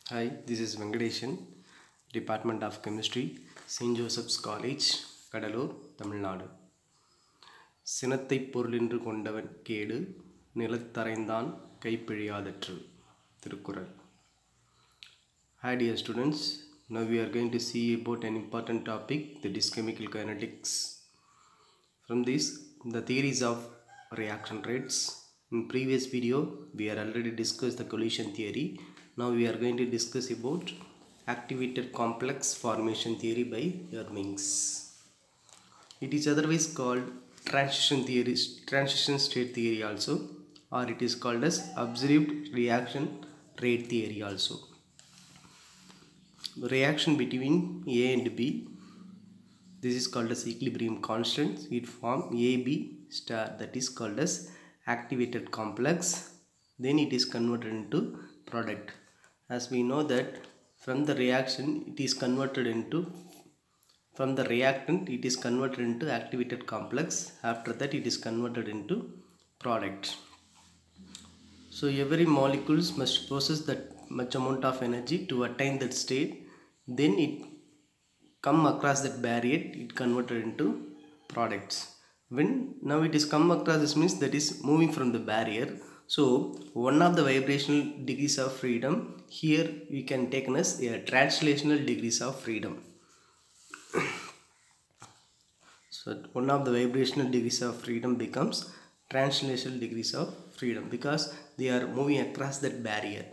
Hi, this is Venkadeshan, Department of Chemistry, St. Joseph's College, Kadalur, Tamil Nadu. சினத்தை பொருளென்று கொண்டவன் கேடு நிலத்தரைந்தான் கைப்பிழையாதற்று Thirukkural. Hi dear students, now we are going to see about an important topic, that is chemical kinetics. From this, the theories of reaction rates. In previous video, we are already discussed the collision theory. Now we are going to discuss about activated complex formation theory by Hermings. It is otherwise called transition theory, transition state theory also, or it is called as observed reaction rate theory also. Reaction between A and B, this is called as equilibrium constant. It form AB star, that is called as activated complex. Then it is converted into product. As we know that from the reaction it is converted into, from the reactant it is converted into activated complex. After that it is converted into product. So every molecules must possess that much amount of energy to attain that state. Then it come across that barrier, it converted into products. When now it is come across, this means that is moving from the barrier. So one of the vibrational degrees of freedom, here we can take as a translational degrees of freedom. So one of the vibrational degrees of freedom becomes translational degrees of freedom because they are moving across that barrier.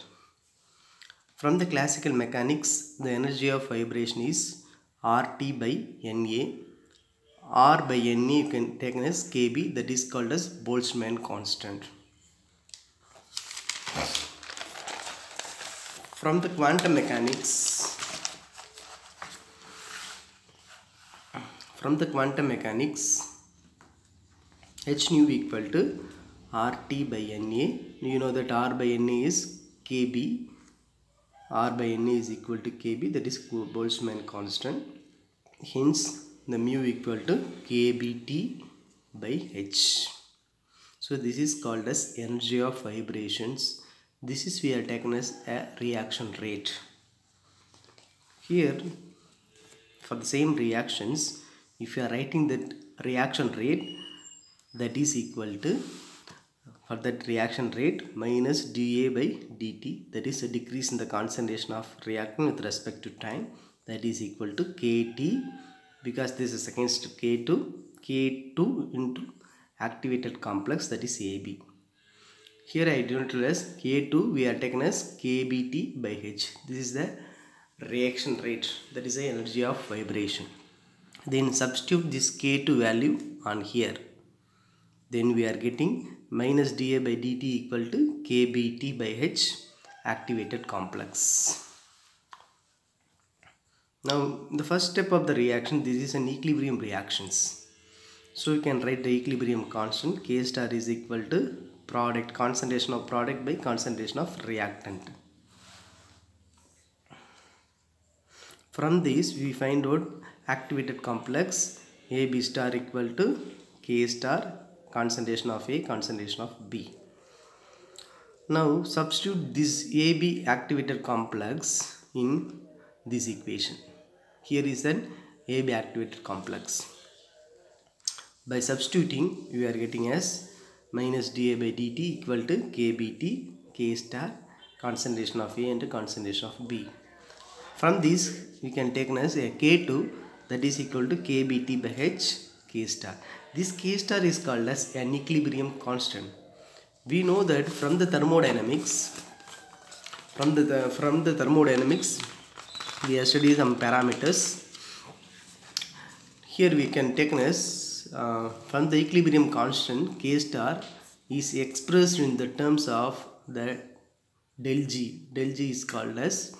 From the classical mechanics, the energy of vibration is RT by NA. R by NA you can take as KB, that is called as Boltzmann constant. From the quantum mechanics, H nu equal to RT by NA. You know that R by NA is KB. R by NA is equal to KB, that is Boltzmann constant. Hence the mu equal to KBT by H. So this is called as energy of vibrations. This is we are taken as a reaction rate. Here for the same reactions, if you are writing that reaction rate, that is equal to, for that reaction rate, minus dA by dt, that is a decrease in the concentration of reactant with respect to time, that is equal to KT, because this is against K2 into activated complex, that is AB. Here I denote as K2, we are taken as KBT by H. This is the reaction rate, that is the energy of vibration. Then substitute this K2 value on here. Then we are getting minus dA by dt equal to KBT by H activated complex. Now the first step of the reaction, this is an equilibrium reactions. So you can write the equilibrium constant, K star is equal to product, concentration of product by concentration of reactant. From this we find out activated complex AB star equal to K star, concentration of A, concentration of B. Now substitute this AB activated complex in this equation. Here is an AB activated complex. By substituting, we are getting as minus dA by dt equal to KBT, K star, concentration of A and concentration of B. From this we can take as a K2, that is equal to KBT by H, K star. This K star is called as an equilibrium constant. We know that from the thermodynamics, we have studied some parameters. Here we can take as from the equilibrium constant, K star is expressed in the terms of the del G. Del G is called as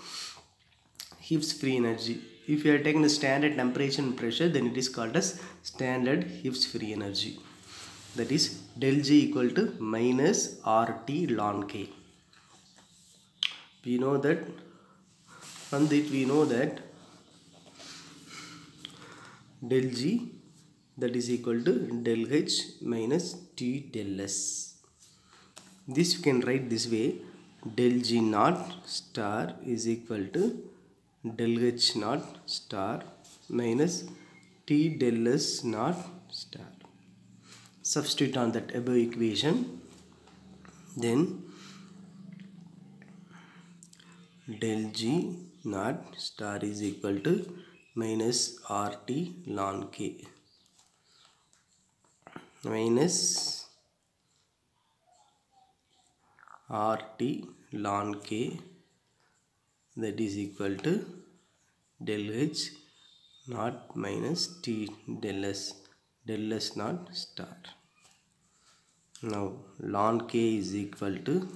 Gibbs free energy. If you are taking the standard temperature and pressure, then it is called as standard Gibbs free energy. That is del G equal to minus RT ln K. We know that, from that we know that del G, that is equal to del H minus T del S. This you can write this way. del G naught star is equal to del H naught star minus T del S naught star. Substitute on that above equation, then del G naught star is equal to minus RT ln K minus RT ln K, that is equal to del H naught minus T del S naught star. Now ln K is equal to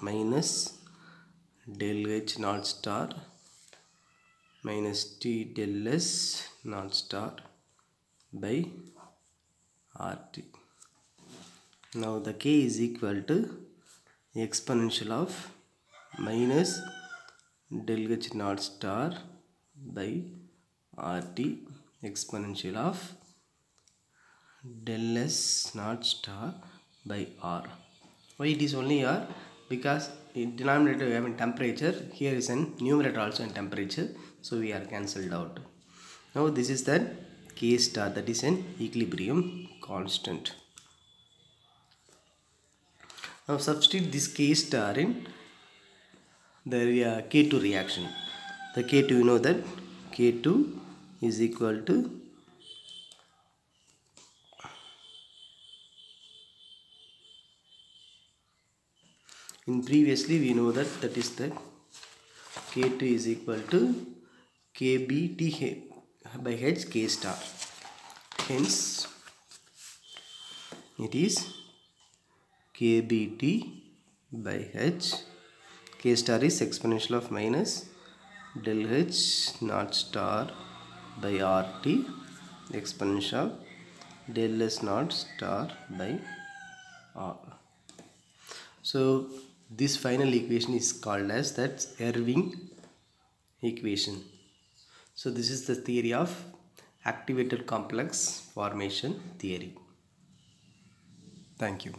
minus del H naught star minus T del S naught star by RT. Now the K is equal to exponential of minus del H naught star by RT exponential of del S naught star by R. Why it is only R? Because in denominator we have in temperature, here is in numerator also in temperature, so we are cancelled out. Now this is the K star, that is an equilibrium constant. Now substitute this K star in the K2 reaction. The K2, you know that K2 is equal to in previously we know that is the K2 is equal to KBT by H K star. Hence it is KBT by H. K star is exponential of minus del H naught star by RT exponential del S naught star by R. So this final equation is called as that Irving equation. So this is the theory of activated complex formation theory. Thank you.